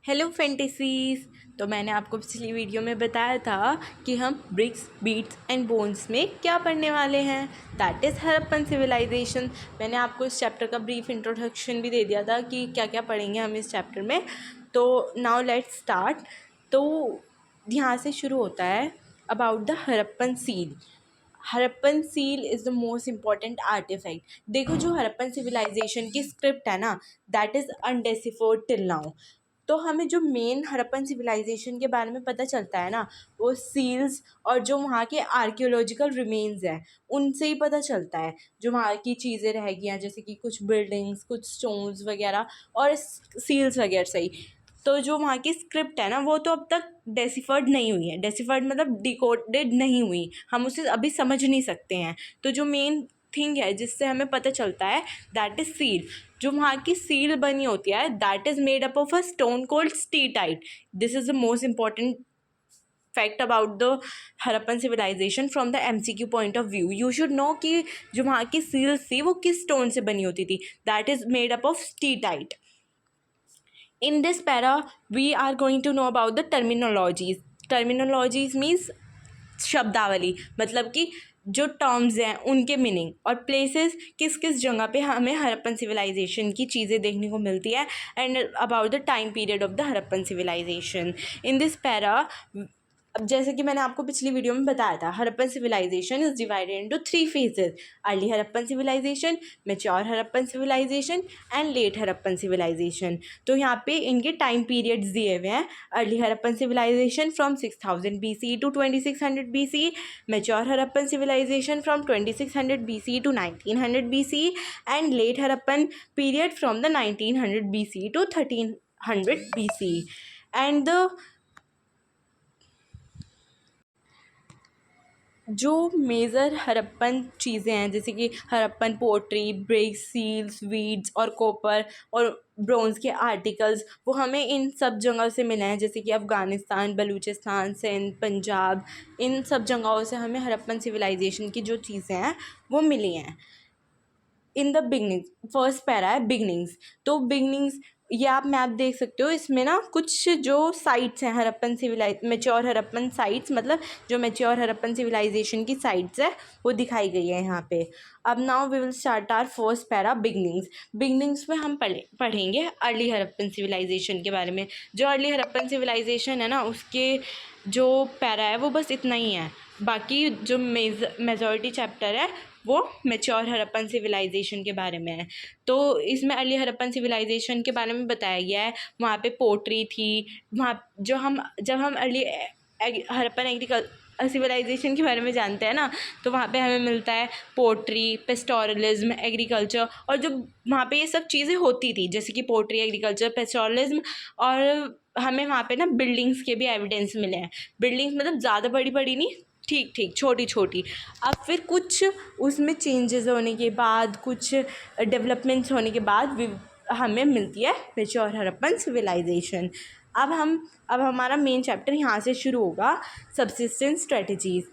Hello fantasies. तो मैंने आपको पिछली वीडियो में बताया था कि हम ब्रिक्स, बीट्स एंड बोन्स में क्या पढ़ने वाले हैं। That is Harappan civilization. मैंने आपको इस चैप्टर का ब्रीफ इंट्रोडक्शन भी दे दिया था कि क्या क्या पढ़ेंगे हम इस चैप्टर में। तो नाउ लेट्स स्टार्ट। तो यहाँ से शुरू होता है about the Harappan seal. Harappan seal is the most important artifact. देखो, जो हड़प्पन सिविलाइजेशन की स्क्रिप्ट है ना, that is undeciphered till now. तो हमें जो मेन हड़प्पन सिविलाइजेशन के बारे में पता चलता है ना, वो सील्स और जो वहाँ के आर्कियोलॉजिकल रिमेन्स हैं उनसे ही पता चलता है। जो वहाँ की चीज़ें रह गई हैं, जैसे कि कुछ बिल्डिंग्स, कुछ स्टोन्स वगैरह और सील्स वगैरह से ही। तो जो वहाँ की स्क्रिप्ट है ना, वो तो अब तक डेसिफर्ड नहीं हुई है। डेसिफर्ड मतलब डिकोडेड नहीं हुई, हम उसे अभी समझ नहीं सकते हैं। तो जो मेन थिंग है जिससे हमें पता चलता है, दैट इज़ सील। जो वहाँ की सील बनी होती है, that is made up of a stone called steatite. This is the most important fact about the Harappan civilization from the MCQ point of view. You should know कि जो वहाँ की सील्स थी वो किस स्टोन से बनी होती थी। That is made up of steatite. In this para, we are going to know about the terminologies. Terminologies means शब्दावली, मतलब कि जो टर्म्स हैं उनके मीनिंग, और प्लेसेस किस किस जगह पे हमें हड़प्पन सिविलाइजेशन की चीज़ें देखने को मिलती है, and about the time period of the Harappan civilization in this para. अब जैसे कि मैंने आपको पिछली वीडियो में बताया था, Harappan civilization is divided into 3 phases: early Harappan civilization, mature Harappan civilization and late Harappan civilization. तो यहाँ पे इनके टाइम पीरियड्स दिए हुए हैं। Early Harappan civilization from 6000 BCE to 2600 BCE, mature Harappan civilization from 2600 BCE to 1900 BCE, and late Harappan period from the 1900 BCE to 1300 BCE। And the जो major Harappan चीज़ें हैं, जैसे कि Harappan pottery, BRICS, seals, weeds और कॉपर और ब्रोंज़ के आर्टिकल्स, वो हमें इन सब जगह से मिले हैं। जैसे कि अफ़गानिस्तान, बलूचिस्तान, सिंध, पंजाब, इन सब जगहों से हमें हड़प्पन सिविलाइजेशन की जो चीज़ें हैं वो मिली हैं। In the beginning, first para है बिगनिंग्स। तो बिगनिंग्स, ये आप मैप देख सकते हो, इसमें ना कुछ जो साइट्स हैं हड़प्पन मैच्योर हड़प्पन साइट्स, मतलब जो मैच्योर हड़प्पन सिविलाइजेशन की साइट्स है वो दिखाई गई है यहाँ पे। अब now we will start our first para beginnings. Beginnings में हम पढ़ेंगे अर्ली हड़प्पन सिविलाइजेशन के बारे में। जो अर्ली हड़प्पन सिविलाइजेशन है ना, उसके जो पैरा है वो बस इतना ही है। बाकी जो मेजॉरिटी चैप्टर है वो मैच्योर हड़प्पन सिविलाइजेशन के बारे में है। तो इसमें अर्ली हड़प्पन सिविलाइजेशन के बारे में बताया गया है। वहाँ पे पोट्री थी। वहाँ जब हम अर्ली हड़प्पन सिविलाइजेशन के बारे में जानते हैं ना, तो वहाँ पे हमें मिलता है पोट्री, पेस्टोरलिज्म, एग्रीकल्चर, और जो वहाँ पे ये सब चीज़ें होती थी, जैसे कि पोट्री, एग्रीकल्चर, पेस्टोरलिज्म, और हमें वहाँ पे ना बिल्डिंग्स के भी एविडेंस मिले हैं। बिल्डिंग्स मतलब ज़्यादा बड़ी बड़ी नहीं, ठीक ठीक छोटी छोटी। अब फिर कुछ उसमें चेंजेस होने के बाद, कुछ डेवलपमेंट्स होने के बाद हमें मिलती है मैच्योर हड़प्पन सिविलाइजेशन। अब हमारा मेन चैप्टर यहाँ से शुरू होगा, सबसिस्टेंस स्ट्रेटजीज़।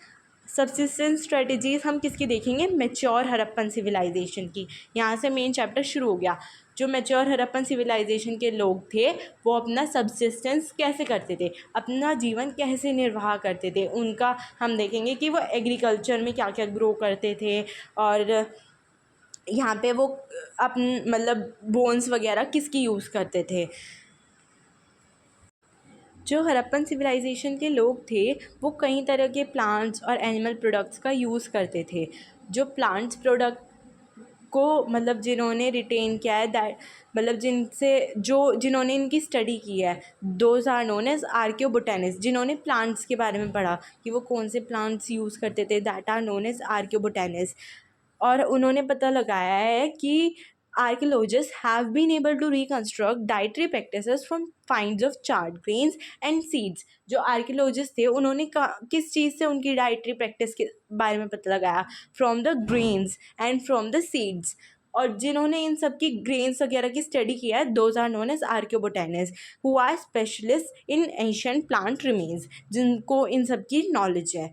सबसिस्टेंस स्ट्रेटजीज़ हम किसकी देखेंगे? मैच्योर हड़प्पन सिविलाइजेशन की। यहाँ से मेन चैप्टर शुरू हो गया। जो मैच्योर हड़प्पन सिविलाइजेशन के लोग थे वो अपना सबसिस्टेंस कैसे करते थे, अपना जीवन कैसे निर्वाह करते थे, उनका हम देखेंगे कि वो एग्रीकल्चर में क्या क्या ग्रो करते थे, और यहाँ पे वो मतलब बोन्स वगैरह किसकी यूज़ करते थे। जो हड़प्पन सिविलाइजेशन के लोग थे वो कई तरह के प्लांट्स और एनिमल प्रोडक्ट्स का यूज़ करते थे। जो प्लांट्स प्रोडक्ट को मतलब जिन्होंने रिटेन किया है, दैट मतलब जिन्होंने इनकी स्टडी की है, दोज आर नोन एज आर्कियोबोटेनिस्ट। जिन्होंने प्लांट्स के बारे में पढ़ा कि वो कौन से प्लांट्स यूज़ करते थे, दैट आर नोन एज आर्कियोबोटेनिस्ट। और उन्होंने पता लगाया है कि archaeologists have been able to reconstruct dietary practices from finds of charred grains and seeds। जो आर्कियोलॉजिस्ट थे उन्होंने किस चीज़ से उनकी डाइटरी प्रैक्टिस के बारे में पता लगाया? From the grains and from the seeds. और जिन्होंने इन सब की ग्रेन्स वगैरह की स्टडी किया है, those are known as archaeobotanist who are specialist in ancient plant remains, जिनको इन सब की नॉलेज है।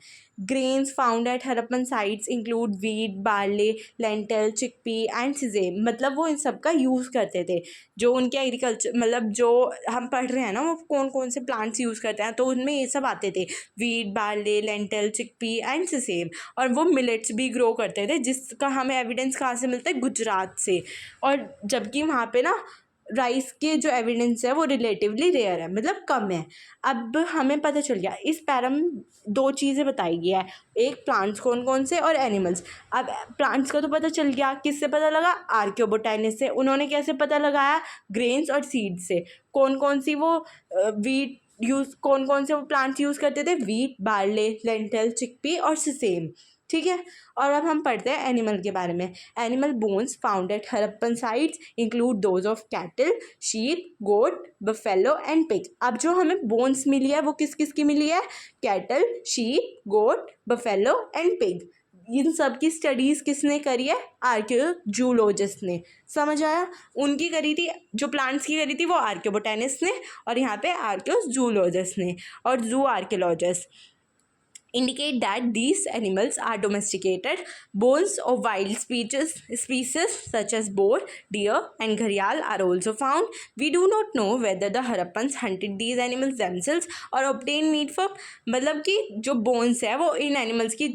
Grains found at Harappan sites include wheat, barley, lentil, chickpea and sesame. मतलब वो इन सब का यूज़ करते थे। जो उनके एग्रीकल्चर मतलब जो हम पढ़ रहे हैं ना वो कौन कौन से प्लांट्स यूज़ करते हैं, तो उनमें ये सब आते थे, wheat, barley, lentil, chickpea and sesame. और वो मिलेट्स भी ग्रो करते थे, जिसका हमें एविडेंस कहाँ से मिलता है, गुजरात से। और जबकि वहाँ पे ना राइस के जो एविडेंस है वो रिलेटिवली रेयर है, मतलब कम है। अब हमें पता चल गया इस पैरम 2 चीज़ें बताई गई है, एक प्लांट्स कौन कौन से और एनिमल्स। अब प्लांट्स का तो पता चल गया, किससे पता लगा, आर्कियोबोटैनिस्ट से। उन्होंने कैसे पता लगाया, ग्रेन्स और सीड से। कौन कौन सी वो वीट कौन कौन से वो प्लांट्स यूज़ करते थे, वीट, बार्ले, लेंटिल, चिकपी और सेसेम। ठीक है। और अब हम पढ़ते हैं एनिमल के बारे में। Animal bones found at Harappan sites include those of cattle, sheep, goat, buffalo and pig. अब जो हमें बोन्स मिली है वो किस किस की मिली है, cattle, sheep, goat, buffalo and pig. इन सब की स्टडीज़ किसने करी है, आर्कियोजूलॉजिस्ट ने। समझ आया, उनकी करी थी, जो प्लांट्स की करी थी वो आर्कियोबोटैनिस्ट ने, और यहाँ पे आर्कियोजूलॉजिस्ट ने और जू archaeologist. indicate that these animals are domesticated. Bones of wild species such as boar, deer and gharial are also found. We do not know whether the Harappans hunted these animals themselves or obtained meat from, मतलब कि जो bones है वो इन animals की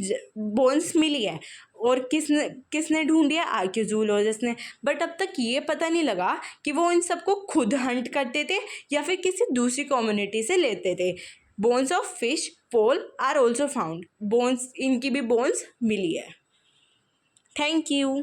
bones मिली है और किसने किसने ढूंढी है, आर्कियोजूलॉजिस्ट ने। बट अब तक ये पता नहीं लगा कि वो इन सबको खुद हंट करते थे या फिर किसी दूसरी कम्युनिटी से लेते थे। Bones of fish fowl are also found, bones, इनकी भी बोन्स मिली है। Thank you.